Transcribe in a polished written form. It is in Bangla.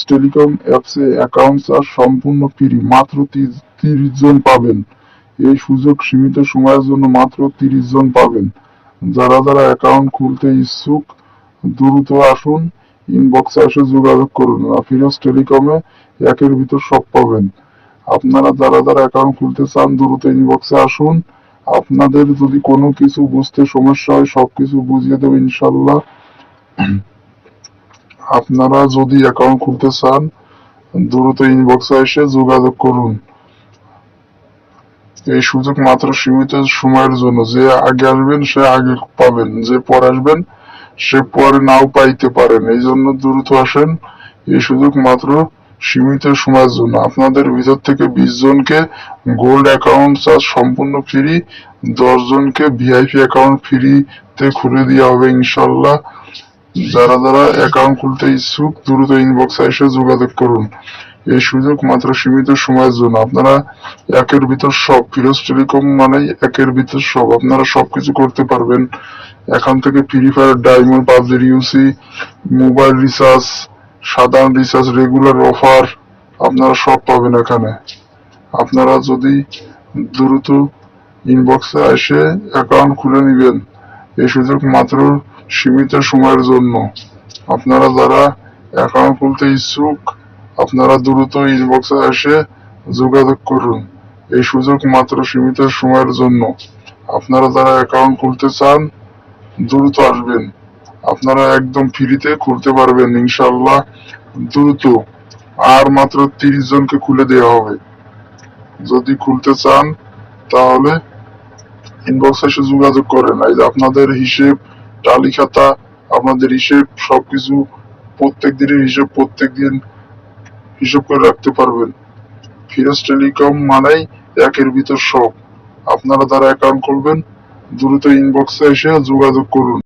টেলিকম অ্যাপসে অ্যাকাউন্ট চার্জ সম্পূর্ণ ফ্রি, মাত্র 30 জন পাবেন। এই সুযোগ সীমিত সময়ের জন্য, মাত্র 30 জন পাবেন। যারা যারা অ্যাকাউন্ট খুলতে ইচ্ছুক দ্রুত আসুন, ইনবক্সে এসে যোগাযোগ করুন। ফিরোজ টেলিকমে একের ভিতর সব পাবেন। আপনারা যারা যারা অ্যাকাউন্ট খুলতে চান দ্রুত ইনবক্সে আসুন। আপনাদের যদি কোনো কিছু বুঝতে সমস্যা হয় সবকিছু বুঝিয়ে দেব ইনশাল্লাহ। আপনারা যদি অ্যাকাউন্ট খুলতে চান দ্রুত ইনবক্সে এসে যোগাযোগ করুন। এই সুযোগ মাত্র সীমিত সময়ের জন্য। যে আগে আসবেন সে আগে পাবেন, যে পরে আসবেন সে পরে নাও পাইতে পারেন। এই জন্য দ্রুত আসেন। এই সুযোগ মাত্র সীমিত সময়ের জন্য। আপনাদের ভিতর থেকে 20 জনকে গোল্ড অ্যাকাউন্ট চার্জ সম্পূর্ণ ফ্রি, 10 জনকে ভিআইপি অ্যাকাউন্ট ফ্রিতে খুলে দেওয়া হবে ইনশাল্লাহ। যারা যারা অ্যাকাউন্ট খুলতে ইচ্ছুক দ্রুত ইনবক্সে এসে যোগাযোগ করুন। এই সুযোগ মাত্র সীমিত সময়ের জন্য। আপনারা একের ভিতর সব, ফিরোজ টেলিকম মানেই একের ভিতর সব। আপনারা সবকিছু করতে পারবেন এখান থেকে। ফ্রি ফায়ার, ডায়মন্ড, পাবজি ইউসি, মোবাইল রিচার্জ, সাধারণ রিচার্জ, রেগুলার অফার আপনারা সব পাবেন এখানে। আপনারা যদি দ্রুত ইনবক্সে এসে অ্যাকাউন্ট খুলে নেবেন। এই সুযোগ মাত্র সীমিত সময়ের জন্য। আপনারা যারা অ্যাকাউন্ট খুলতে ইচ্ছুক আপনারা দ্রুত ইনবক্সে এসে যোগাযোগ করুন। এই সুযোগ মাত্র সীমিত সময়ের জন্য। আপনারা যারা অ্যাকাউন্ট খুলতে চান দ্রুত আসবেন। আপনারা একদম ফ্রিতে খুলতে পারবেন ইনশাল্লাহ। দ্রুত আর মাত্র 30 জনকে খুলে দেওয়া হবে। যদি খুলতে চান তাহলে ইনবক্সে এসে যোগাযোগ করেন। এই যে আপনাদের হিসেব, টালি খাতা, আপনাদের হিসেব সবকিছু, প্রত্যেক দিনের হিসেব প্রত্যেকদিন হিসেব করে রাখতে পারবেন। ফিরোজ টেলিকম মানেই একের ভিতর সব। আপনারা যারা অ্যাকাউন্ট খুলবেন দ্রুত ইনবক্সে এসে যোগাযোগ করুন।